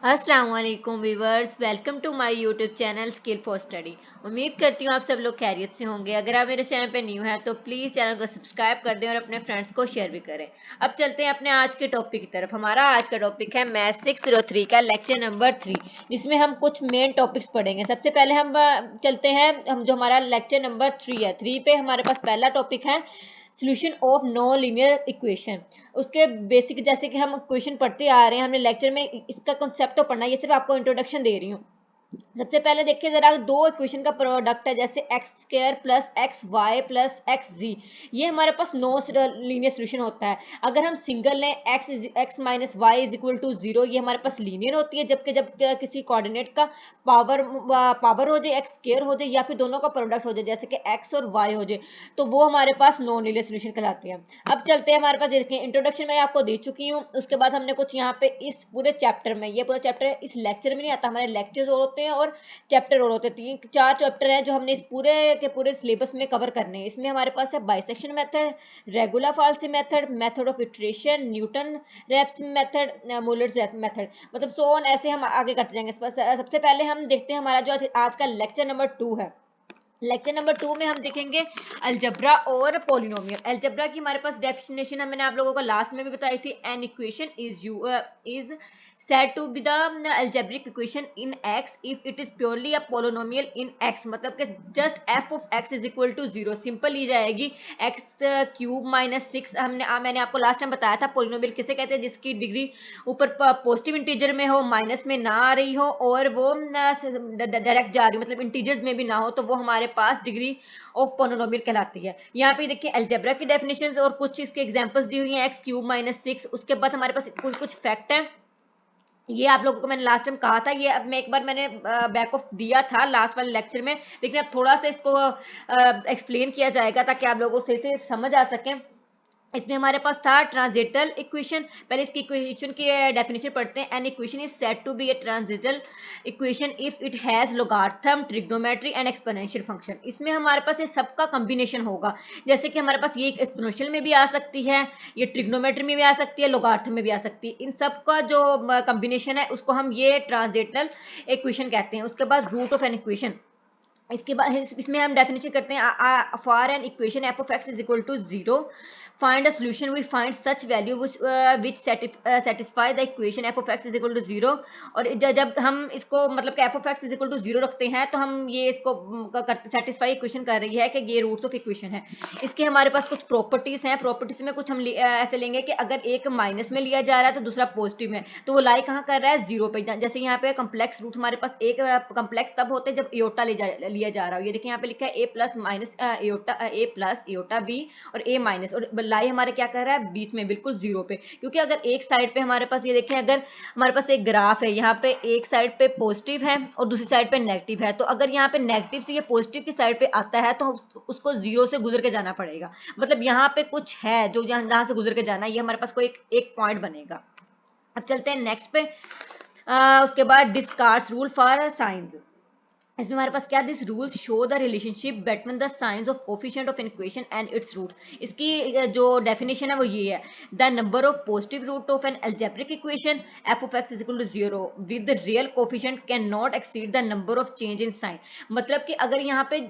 अस्सलाम वालेकुम viewers, welcome to my YouTube channel skill for study. उम्मीद करती हूँ आप सब लोग खैरियत से होंगे। अगर आप मेरे चैनल पे न्यू हैं तो प्लीज़ चैनल को सब्सक्राइब कर दें और अपने फ्रेंड्स को शेयर भी करें। अब चलते हैं अपने आज के टॉपिक की तरफ। हमारा आज का टॉपिक है मैथ 603 का लेक्चर नंबर 3, जिसमें हम कुछ मेन टॉपिक्स पढ़ेंगे। सबसे पहले हम चलते हैं, हम जो हमारा लेक्चर नंबर 3 है, 3 पे हमारे पास पहला टॉपिक है solution of non linear equation. उसके बेसिक जैसे कि हम क्वेश्चन पढ़ते आ रहे हैं, हमने लेक्चर में इसका कॉन्सेप्ट तो पढ़ना है, ये सिर्फ आपको इंट्रोडक्शन दे रही हूँ। सबसे पहले देखिए जरा, दो इक्वेशन का प्रोडक्ट है, जैसे X square plus X Y plus X Z, ये हमारे पास नो लीनियर सोल्यूशन होता है। अगर हम सिंगल लें X minus Y is equal to zero, ये हमारे पास लीनियर होती है। जबकि जब किसी कोऑर्डिनेट का पावर हो जाए, एक्स स्क्वायर हो जाए या फिर दोनों का प्रोडक्ट हो जाए, जैसे कि एक्स और वाई हो जाए, तो वो हमारे पास नॉन लीनियर सोल्यूशन कहलाते हैं। अब चलते हैं, हमारे पास देखिए इंट्रोडक्शन मैं आपको दे चुकी हूँ। उसके बाद हमने कुछ यहाँ पे इस पूरे चैप्टर में, ये पूरा चैप्टर इस लेक्चर में नहीं आता, हमारे लेक्चर्स होते हैं और चैप्टर और होते हैं। 4 चैप्टर हैं जो हमने इस पूरे के पूरे सिलेबस में कवर करने हैं। इसमें हमारे पास है bisection method, regular falsi method, method of iteration, Newton Raphson method, Muller's method, मतलब सो ऑन, ऐसे हम आगे करते जाएंगे। सबसे पहले हम देखते हैं हमारा जो आज का लेक्चर नंबर 2 है। लेक्चर नंबर 2 में हम देखेंगे अलजब्रा और पॉलिनोमियल। अलजब्रा की हमारे पास डेफिनेशन मैंने आप लोगों को लास्ट में भी बताई थी। N equation is said to be the algebraic equation in x if it is purely a polynomial in x, मतलब कि just f of x is equal to 0। Simple ली जाएगी x क्यूब माइनस 6, मैंने आपको last time बताया था polynomial किसे कहते हैं, जिसकी डिग्री ऊपर पॉजिटिव इंटीजर में हो, माइनस में ना आ रही हो और वो डायरेक्ट जा रही हो, मतलब इंटीजर्स में भी ना हो, तो वो हमारे पास डिग्री ऑफ पोलिनोमियल कहलाती है। यहाँ पे देखिए अलजेब्रा की डेफिनेशंस और कुछ इसके एग्जांपल्स दी हुई हैं, एक्स क्यूब माइनस 6। उसके बाद हमारे पास कुछ फैक्ट है, ये आप लोगों को मैंने लास्ट टाइम कहा था, ये अब मैं एक बार मैंने बैक ऑफ दिया था लास्ट वाले लेक्चर में, लेकिन अब थोड़ा सा इसको एक्सप्लेन किया जाएगा ताकि आप लोगों को सही से समझ आ सके। इसमें हमारे पास था ट्रांजिटल इक्वेशन। पहले इसकी इक्वेशन की डेफिनेशन पढ़ते हैं। An equation is said to be a transcendental equation if it has logarithm, trigonometry and exponential function. इसमें हमारे पास ये सबका कॉम्बिनेशन होगा, जैसे कि हमारे पास ये एक्सपोनेंशियल में भी आ सकती है, ये ट्रिग्नोमेट्री में भी आ सकती है, लोगार्थम में भी आ सकती है। इन सब का जो कॉम्बिनेशन है उसको हम ये ट्रांजिटल इक्वेशन कहते हैं। उसके बाद रूट ऑफ एन इक्वेशन, इसके बाद इसमें हम डेफिनेशन करते हैं for an equation F of X is equal to 0, find a solution we find such value which satisfy the equation f of x is equal to 0। और जब हम इसको मतलब कि f of x is equal to 0 रखते हैं तो हम ये इसको सेटिस्फाई इक्वेशन कर रही है कि ये रूट्स ऑफ इक्वेशन है। इसके हमारे पास कुछ प्रॉपर्टीज हैं। प्रॉपर्टीज में कुछ हम ऐसे लेंगे कि अगर एक माइनस में लिया जा रहा है तो दूसरा पॉजिटिव में, तो वो लाई कहाँ कर रहा है, 0 पे। जैसे यहाँ पे कम्प्लेक्स रूट हमारे पास एक कम्प्लेक्स तब होते हैं जब एयोटा लिया जा रहा हो। ये देखिए यहाँ पे लिखा है ए प्लस माइनस एयोटा, ए प्लस एयोटा बी और ए माइनस, और लाई हमारे क्या कर रहा है, बीच में बिल्कुल 0 पे। क्योंकि अगर एक साइड पे हमारे पास ये देखें, अगर हमारे पास एक ग्राफ है, यहाँ पे एक साइड पे पॉजिटिव है और दूसरी साइड पे नेगेटिव है, तो अगर यहाँ पे नेगेटिव से ये पॉजिटिव की साइड पे आता है तो उसको 0 से गुजर के जाना पड़ेगा। मतलब यहाँ पे कुछ है जो यहाँ से गुजर के जाना है, ये हमारे पास कोई एक पॉइंट बनेगा। अब चलते हैं नेक्स्ट पे। उसके बाद डिस्कार्ड्स रूल फॉर साइंस। इसमें हमारे पास क्या, this rules show the relationship between the signs of coefficient of equation and its roots. इसकी जो डेफिनेशन है वो ये है, the number of positive root of an algebraic equation F of X is equal to 0 with real coefficient can not exceed the number of change in sign. मतलब कि अगर यहाँ पे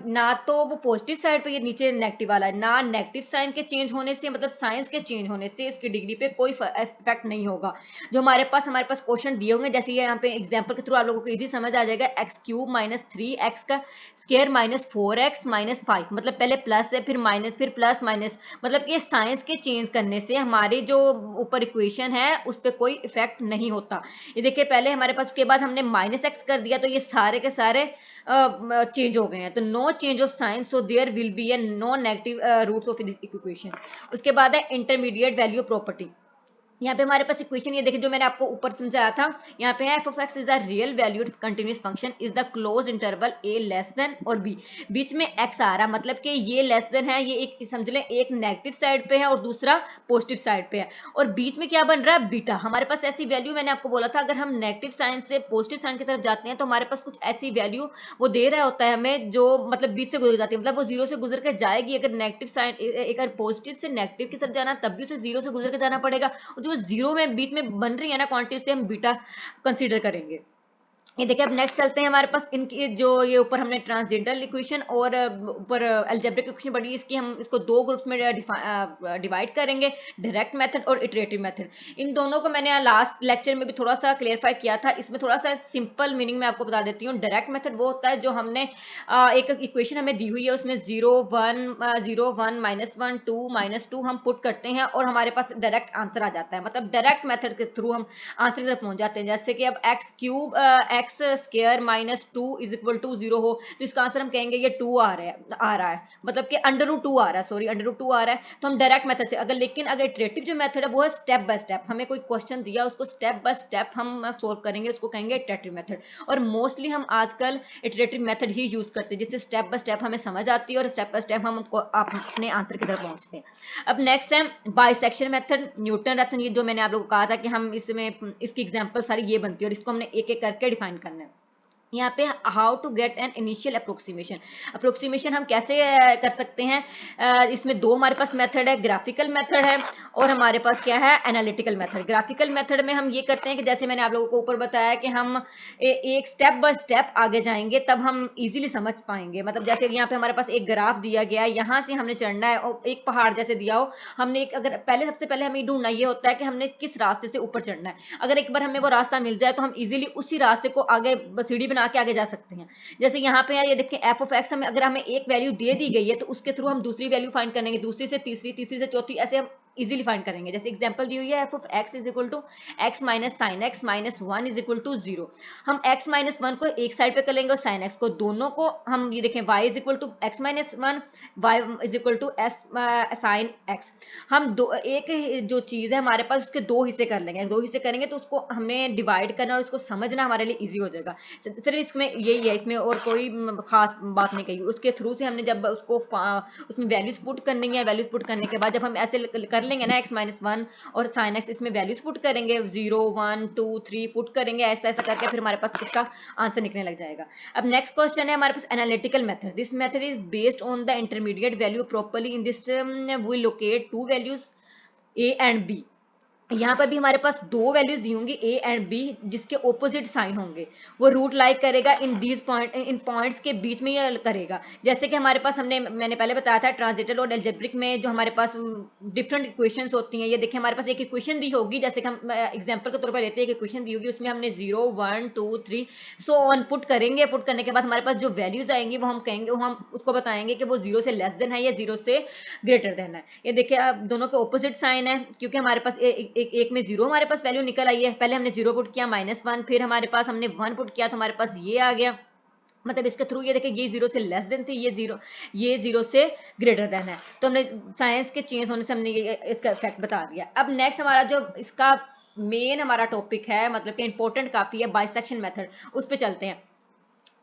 ना तो वो पॉजिटिव साइड पे, ये नीचे नेगेटिव वाला है, ना नेगेटिव साइन के चेंज होने से, मतलब साइंस के चेंज होने से इसकी डिग्री पे कोई इफेक्ट नहीं होगा। जो हमारे पास क्वेश्चन दिए होंगे, जैसे ये यहाँ पे एग्जांपल के थ्रू आप लोगों को इजी समझ आ जाएगा, एक्स क्यूब माइनस 3x का स्क्वायर माइनस 4x माइनस 5, मतलब पहले प्लस है फिर माइनस फिर प्लस माइनस, मतलब कि साइंस के चेंज करने से हमारे जो ऊपर इक्वेशन है उस पर कोई इफेक्ट नहीं होता। ये देखिए पहले हमारे पास, उसके बाद हमने माइनस एक्स कर दिया तो ये सारे के सारे चेंज हो गए हैं, तो no change of sign, so there will be a no negative roots of this equation. उसके बाद है इंटरमीडिएट वैल्यू प्रॉपर्टी। यहाँ पे हमारे पास इक्वेशन ये देखिए जो मैंने आपको ऊपर समझाया था, यहाँ पे है F of X is a real valued continuous function is the close interval A less than और बी। बीच में एक्स आ रहा, मतलब कि ये लेस देन है, ये एक समझ लें एक नेगेटिव साइड पे है और दूसरा पॉजिटिव साइड पे है, और बीच में क्या बन रहा है, बीटा। हमारे पास ऐसी वैल्यू, मैंने आपको बोला था अगर हम नेगेटिव साइन से पॉजिटिव साइन की तरफ जाते हैं तो हमारे पास कुछ ऐसी वैल्यू वो दे रहा होता है हमें, जो मतलब बीच से गुजर जाती है, मतलब वो 0 से गुजर के जाएगी। अगर नेगेटिव साइन, अगर पॉजिटिव से नेगेटिव की तरफ जाना तब भी उसे 0 से गुजर के जाना पड़ेगा, और जो जो जीरो में बीच में बन रही है ना क्वांटिटी, उसे हम बीटा कंसीडर करेंगे। ये देखिए अब नेक्स्ट चलते हैं, हमारे पास इनकी जो ये ऊपर हमने ट्रांसजेंडरल इक्वेशन और ऊपर अलजेब्रिक इक्वेशन पढ़ी, इसकी हम इसको दो ग्रुप्स में डिवाइड करेंगे, डायरेक्ट मेथड और इटरेटिव मेथड। इन दोनों को मैंने लास्ट लेक्चर में भी थोड़ा सा क्लियरफाई किया था, इसमें थोड़ा सा सिंपल मीनिंग में आपको बता देती हूँ। डायरेक्ट मेथड वो होता है जो हमने एक इक्वेशन हमें दी हुई है, उसमें 0 1 0 1 -1 2 -2 हम पुट करते हैं और हमारे पास डायरेक्ट आंसर आ जाता है, मतलब डायरेक्ट मेथड के थ्रू हम आंसर की तरफ पहुंच जाते हैं। जैसे कि अब X cube X square minus 2 is equal to 0 हो, तो इसका आंसर हम कहेंगे ये 2 आ रहा है, मतलब कि अंडर रूट 2 आ रहा है, सॉरी अंडर रूट 2 आ रहा है, तो हम डायरेक्ट मेथड से। अगर लेकिन अगर इटरेटिव जो मेथड है वो है स्टेप बाय स्टेप, हमें कोई क्वेश्चन दिया उसको स्टेप बाय स्टेप हम सोल्व करेंगे, उसको कहेंगे इटरेटिव मेथड। और मोस्टली हम आजकल इटरेटिव मेथड ही यूज करते हैं, जिससे स्टेप बाय स्टेप हमें समझ आती है और स्टेप बाय स्टेप हम अपने आंसर की तरफ पहुंचते हैं। अब नेक्स्ट है बाइसेक्शन मेथड, न्यूटन रैप्सन, ये जो मैंने आप लोगों को कहा था कि हम इसमें इसकी एग्जांपल सारी ये बनती है और इसको हमने एक एक करके डिफाइन करना है। यहाँ पे how to get an initial approximation, approximation हम कैसे कर सकते हैं, इसमें दो हमारे पास मेथड है, ग्राफिकल मेथड है और हमारे पास क्या है, एनालिटिकल मेथड। ग्राफिकल मेथड में हम ये करते हैं कि जैसे मैंने आप लोगों को ऊपर बताया कि हम एक स्टेप बाय स्टेप आगे जाएंगे तब हम इजीली समझ पाएंगे। मतलब जैसे यहाँ पे हमारे पास एक ग्राफ दिया गया है, यहाँ से हमने चढ़ना है और एक पहाड़ जैसे दिया हो, हमने एक अगर पहले सबसे पहले हमें ढूंढना ये होता है कि हमने किस रास्ते से ऊपर चढ़ना है। अगर एक बार हमें वो रास्ता मिल जाए तो हम इजीली उसी रास्ते को आगे सीढ़ी बना के आगे जा सकते हैं। जैसे यहाँ पे है, ये देखिए एफ ऑफ एक्स, हमें अगर हमें एक वैल्यू दे दी गई है तो उसके थ्रू हम दूसरी वैल्यू फाइंड करेंगे, दूसरी से तीसरी, तीसरी से चौथी, ऐसे हम इजीली फाइंड करेंगे। जैसे एग्जांपल दी हुई है F of X is equal to X minus sine X minus 1 is equal to 0। हम एक्स माइनस 1 को एक साइड पे कर लेंगे और साइन एक्स को, दोनों को हम ये देखें y is equal to X minus 1, Y is equal to एस साइन एक्स। हम दो एक जो चीज़ है हमारे पास उसके दो हिस्से कर लेंगे, दो हिस्से करेंगे तो उसको हमें डिवाइड करना और उसको समझना हमारे लिए इजी हो जाएगा। सिर्फ इसमें यही है, इसमें और कोई खास बात नहीं कही। उसके थ्रू से हमने जब उसको उसमें वैल्यूज पुट करनी है, वैल्यूज पुट करने के बाद जब हम ऐसे कर लेंगे ना एक्स माइनस 1 और साइन एक्स, इसमें वैल्यूज पुट करेंगे 0 1 2 3 पुट करेंगे, ऐसा ऐसा करके फिर हमारे पास इसका आंसर निकलने लग जाएगा। अब नेक्स्ट क्वेश्चन है हमारे पास analytical method. This method is based on the intermediate value properly in this we locate two values A and B. यहाँ पर भी हमारे पास दो वैल्यूज दी होंगी ए एंड बी, जिसके ऑपोजिट साइन होंगे, वो रूट लाइक करेगा इन दीज पॉइंट, इन पॉइंट्स के बीच में ये करेगा। जैसे कि हमारे पास मैंने पहले बताया था ट्रांजिटल और एल्जेब्रिक में जो हमारे पास डिफरेंट इक्वेशंस होती हैं। ये देखिए हमारे पास एक इक्वेशन दी होगी, जैसे कि हम एग्जांपल के तौर पर लेते हैं, एक इक्वेशन दी होगी, उसमें हमने 0 1 2 3 सो ऑन पुट करेंगे। पुट करने के बाद हमारे पास जो वैल्यूज आएंगी वो हम कहेंगे, वो हम उसको बताएंगे कि वो 0 से लेस देन है या 0 से ग्रेटर देन है। ये देखिए अब दोनों के ऑपोजिट साइन है, क्योंकि हमारे पास एक में 0 हमारे पास वैल्यू निकल आई है, पहले हमने 0 पुट किया -1, फिर हमारे पास हमने 1 पुट किया तो हमारे पास ये आ गया। मतलब इसके थ्रू ये देखिए ये 0 से लेस देन थी, ये 0 से ग्रेटर देन है, तो हमने साइंस के चेंज होने से हमने इसका इफेक्ट बता दिया। अब नेक्स्ट हमारा जो इसका मेन हमारा टॉपिक है, मतलब कि इंपॉर्टेंट काफी है, बाइसेक्शन मेथड, उस पर चलते हैं।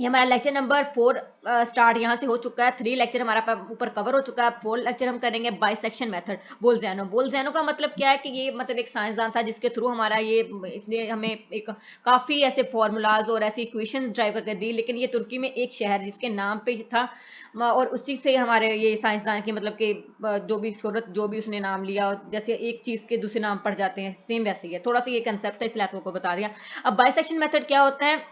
ये हमारा लेक्चर नंबर 4 स्टार्ट यहाँ से हो चुका है, 3 लेक्चर हमारा ऊपर कवर हो चुका है। 4 लेक्चर हम करेंगे बाइसेक्शन मेथड। बोल्ज़ैनो का मतलब क्या है कि ये मतलब एक साइंसदान था जिसके थ्रू हमारा ये, इसलिए हमें एक काफ़ी ऐसे फार्मूलाज और ऐसी इक्वेशन ड्राइव करके दी, लेकिन ये तुर्की में एक शहर जिसके नाम पे था और उसी से हमारे ये साइंसदान की मतलब कि जो भी शोहरत, जो भी उसने नाम लिया, और जैसे एक चीज़ के दूसरे नाम पड़ जाते हैं, सेम वैसे ही है, थोड़ा सा ये कंसेप्ट था इसलिए आप लोगों को बता दिया। अब बाइसेक्शन मेथड क्या होता है,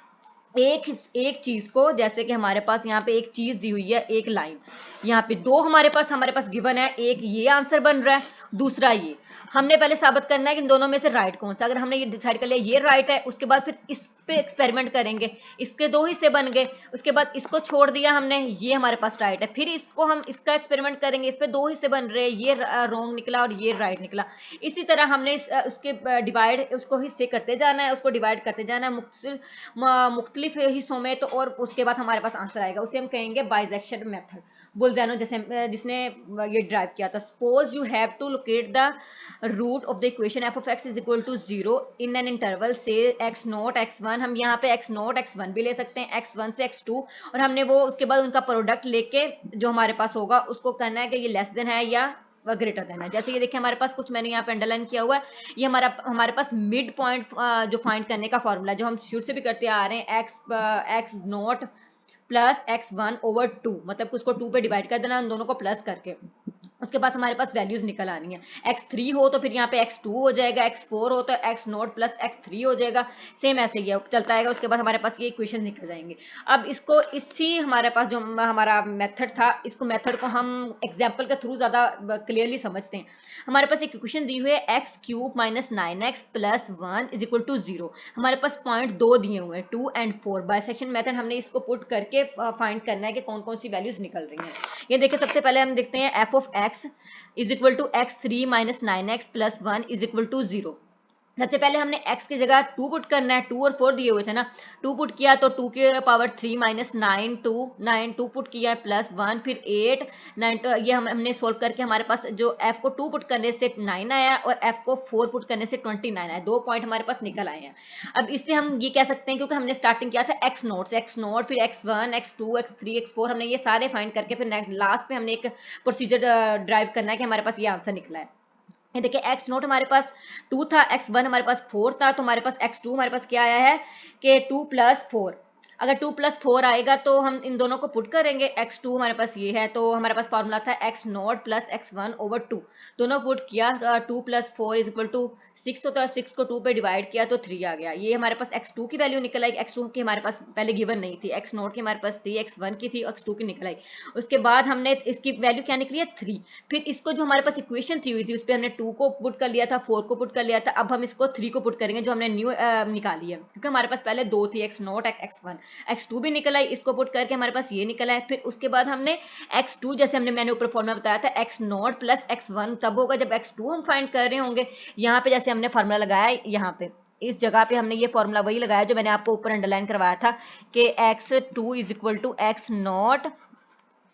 एक चीज को, जैसे कि हमारे पास यहाँ पे एक चीज दी हुई है, एक लाइन, यहाँ पे दो हमारे पास गिवन है, एक ये आंसर बन रहा है, दूसरा ये। हमने पहले साबित करना है कि इन दोनों में से राइट कौन सा। अगर हमने ये डिसाइड कर लिया ये राइट है, उसके बाद फिर इस पे एक्सपेरिमेंट करेंगे, इसके दो हिस्से बन गए, उसके बाद इसको छोड़ दिया हमने, ये हमारे पास राइट है, फिर इसको हम इसका एक्सपेरिमेंट करेंगे, इस पे दो हिस्से बन रहे हैं, ये रॉन्ग निकला और ये राइट निकला। इसी तरह हमने उसके डिवाइड, उसको हिस्से करते जाना है, उसको डिवाइड करते जाना है मुख्तलिफ हिस्सों में, तो और उसके बाद हमारे पास आंसर आएगा, उसे हम कहेंगे बाइसेक्शन मेथड। बोल्ज़ैनो जैसे जिसने ये ड्राइव किया था। Suppose you have to locate the root of the equation F of X is equal to 0 in an interval से एक्स नॉट x1, हम यहाँ पे एक्स नॉट x1 भी ले सकते हैं, x1 से x2, और हमने वो उसके बाद उनका प्रोडक्ट लेके जो हमारे पास होगा उसको करना है कि ये लेस देन है या ग्रेटर देन है। जैसे ये देखिए हमारे पास कुछ मैंने यहाँ पे अंडरलाइन किया हुआ है, ये हमारे पास मिड पॉइंट जो फाइंड करने का फॉर्मूला जो हम शुरू से भी करते आ रहे हैं, x not plus x1 over 2, मतलब उसको 2 पे डिवाइड कर देना, उन दोनों को प्लस करके उसके बाद हमारे पास वैल्यूज निकल आनी है। x3 हो तो फिर यहाँ पे x2 हो जाएगा, x4 हो तो x नोट प्लस x3 हो जाएगा, सेम ऐसे ही चलता है। उसके बाद हमारे पास ये इक्वेशन निकल जाएंगे। अब इसको इसी हमारे पास जो हमारा मेथड था, इसको मेथड को हम एग्जाम्पल के थ्रू ज़्यादा क्लियरली समझते हैं। हमारे पास एक इक्वेशन दी हुई है X cube minus 9x plus 1 is equal to 0। हमारे पास पॉइंट दो दिए हुए हैं 2 and 4। बाइसेक्शन मेथड हमने इसको पुट करके फाइंड करना है कि कौन कौन सी वैल्यूज निकल रही हैं। ये देखिए, सबसे पहले हम देखते हैं F of X is equal to x3 minus 9x plus 1 is equal to 0। सबसे पहले हमने x की जगह 2 पुट करना है, 2 और 4 दिए हुए थे ना, 2 पुट किया तो 2 के पावर 3 माइनस 9 2 पुट किया है प्लस 1 फिर 8 9 ये हमने सोल्व करके हमारे पास जो f को 2 पुट करने से 9 आया और f को 4 पुट करने से 29 आया। 2 पॉइंट हमारे पास निकल आए हैं। अब इससे हम ये कह सकते हैं, क्योंकि हमने स्टार्टिंग किया था x नोट से, x नोट फिर x1 x2 x3 x4 हमने ये सारे फाइंड करके फिर लास्ट पे हमने एक प्रोसीजर ड्राइव करना है कि हमारे पास ये आंसर निकला है। ये देखिए, एक्स नोट हमारे पास 2 था, x1 हमारे पास 4 था, तो हमारे पास x2 हमारे पास क्या आया है कि 2 प्लस 4। अगर 2 प्लस 4 आएगा तो हम इन दोनों को पुट करेंगे। x2 हमारे पास ये है, तो हमारे पास फॉर्मूला था x note plus x1 over 2। दोनों पुट किया, 2 प्लस 4 इज इक्वल टू 6 होता है, 6 को 2 पे डिवाइड किया तो 3 आ गया। ये हमारे पास x2 की वैल्यू निकल आई। x2 की हमारे पास पहले गिवन नहीं थी, x नोट की हमारे पास थी, x1 की थी, x2 की निकल आई। उसके बाद हमने इसकी वैल्यू क्या निकली है 3। फिर इसको जो हमारे पास इक्वेशन थी हुई थी उस पर हमने 2 को पुट कर लिया था, 4 को पुट कर लिया था। अब हम इसको 3 को पुट करेंगे जो हमने न्यू निकाली है, क्योंकि हमारे पास पहले 2 थी, x नोट x1 x2 भी निकल आई। इसको पुट करके हमारे पास ये निकला है। फिर उसके बाद हमने x2 जैसे मैंने ऊपर फॉर्मूला बताया था x नोट प्लस x1 तब होगा जब x2 हम फाइंड कर रहे होंगे। यहाँ पे जैसे हमने फॉर्मूला लगाया, यहाँ पे इस जगह पे हमने ये फॉर्मूला वही लगाया जो मैंने आपको ऊपर अंडरलाइन करवाया था कि x2 is equal to x nought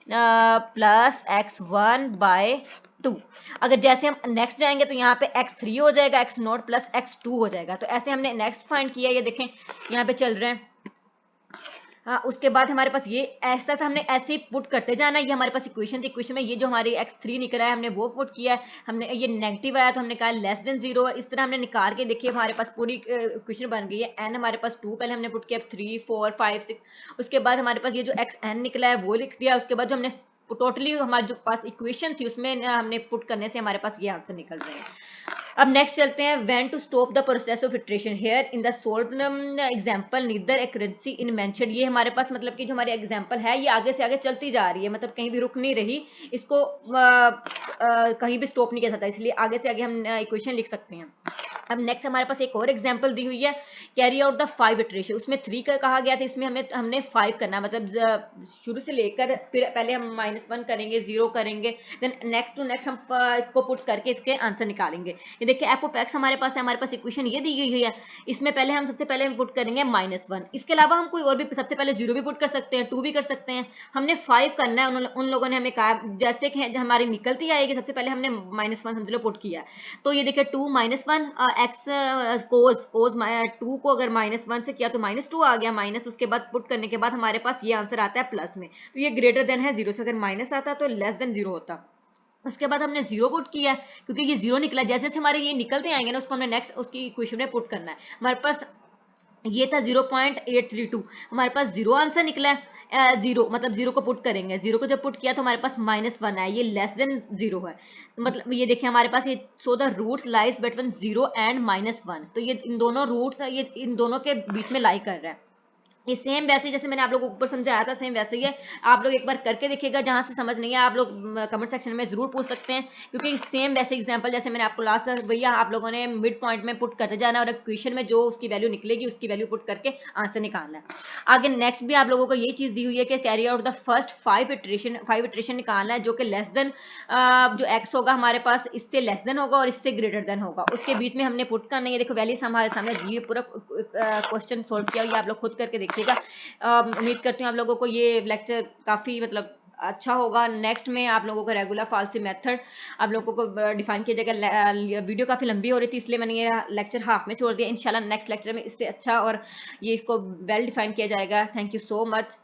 plus x1 by 2। अगर जैसे हम नेक्स्ट जाएंगे तो यहाँ पे x3 हो जाएगा, x नॉट प्लस x2 हो जाएगा। तो ऐसे हमने नेक्स्ट फाइंड किया, ये देखें यहाँ पे चल रहे हैं। हाँ, उसके बाद हमारे पास ये ऐसा था, हमने ऐसे ही पुट करते जाना। ये हमारे पास इक्वेशन थी, इक्वेशन में ये जो हमारी x3 निकला है हमने वो पुट किया है। हमने ये नेगेटिव आया तो हमने कहा लेस देन 0। इस तरह हमने निकाल के देखिए हमारे पास पूरी इक्वेशन बन गई है। n हमारे पास 2 पहले हमने पुट किया, 3 4 5 6। उसके बाद हमारे पास ये जो xn निकला है वो लिख दिया। उसके बाद जो हमने टोटली हमारे जो पास इक्वेशन थी उसमें हमने पुट करने से हमारे पास ये आंसर निकल रहे हैं। अब नेक्स्ट चलते हैं, when to stop the process of iteration here in the solved example neither accuracy in mentioned. ये हमारे पास मतलब कि जो हमारी एग्जांपल है ये आगे से आगे चलती जा रही है, मतलब कहीं भी रुक नहीं रही, इसको कहीं भी स्टॉप नहीं किया जाता, इसलिए आगे से आगे हम इक्वेशन लिख सकते हैं। अब नेक्स्ट हमारे पास एक और एग्जांपल दी हुई है, कैरी आउट द 5 इटरेशन। उसमें 3 का कहा गया था, इसमें हमने 5 करना, मतलब शुरू से लेकर फिर पहले हम -1 करेंगे, 0 करेंगे, देन नेक्स्ट टू नेक्स्ट हम इसको पुट करके इसके आंसर निकालेंगे। ये देखिए एफ ऑफ एक्स हमारे पास है, हमारे पास इक्वेशन ये दी गई हुई है। इसमें पहले हम सबसे पहले पुट करेंगे -1। इसके अलावा हम कोई और भी सबसे पहले 0 भी पुट कर सकते हैं, 2 भी कर सकते हैं। हमने 5 करना है। उन लोगों ने हमें कहा जैसे कि हमारी निकलती आएगी सबसे पहले हमने -1 समझ लो पुट किया। तो ये देखिए 2 -1 एक्स कोस 2 को अगर -1 से किया तो -2 आ गया, माइनस उसके बाद पुट करने के बाद हमारे पास ये आंसर आता है प्लस में। तो ये ग्रेटर देन है 0 से, अगर माइनस आता तो लेस देन 0 होता। उसके बाद हमने 0 पुट किया है, क्योंकि ये 0 निकला, जैसे जैसे हमारे ये निकलते आएंगे ना उसको हमने नेक्स्ट उसकी इक्वेशन में पुट करना है। हमारे पास ये था 0.832, हमारे पास 0 आंसर निकला है। 0 मतलब 0 को पुट करेंगे, 0 को जब पुट किया तो हमारे पास -1 है, ये लेस देन 0 है। मतलब ये देखिए हमारे पास ये so the roots lies between 0 and -1। तो ये इन दोनों रूट्स ये इन दोनों के बीच में लाई कर रहा है। ये सेम वैसे जैसे मैंने आप लोगों को ऊपर समझाया था सेम वैसे ही है। आप लोग एक बार करके देखिएगा, जहां से समझ नहीं है आप लोग कमेंट सेक्शन में जरूर पूछ सकते हैं, क्योंकि सेम वैसे एग्जांपल जैसे मैंने आपको लास्ट भैया आप लोगों ने मिड पॉइंट में पुट करते जाना और क्वेश्चन में जो उसकी वैल्यू निकलेगी उसकी वैल्यू पुट करके आंसर निकालना है। आगे नेक्स्ट भी आप लोगों को ये चीज दी हुई है कि carry out the first 5 iteration निकालना है, जो कि लेस देन जो एक्स होगा हमारे पास इससे लेस देन होगा और इससे ग्रेटर देन होगा, उसके बीच में हमने पुट करना है। देखो वैल्यूज हमारे सामने ये पूरा क्वेश्चन सोल्व किया, ये आप लोग खुद करके देखिएगा। उम्मीद करती हूँ आप लोगों को ये लेक्चर काफ़ी मतलब अच्छा होगा। नेक्स्ट में आप लोगों को रेगुलर फालसी मेथड आप लोगों को डिफाइन किया जाएगा। वीडियो काफ़ी लंबी हो रही थी इसलिए मैंने ये लेक्चर हाफ में छोड़ दिया। इंशाल्लाह नेक्स्ट लेक्चर में इससे अच्छा और ये इसको वेल डिफाइन किया जाएगा। Thank you so much.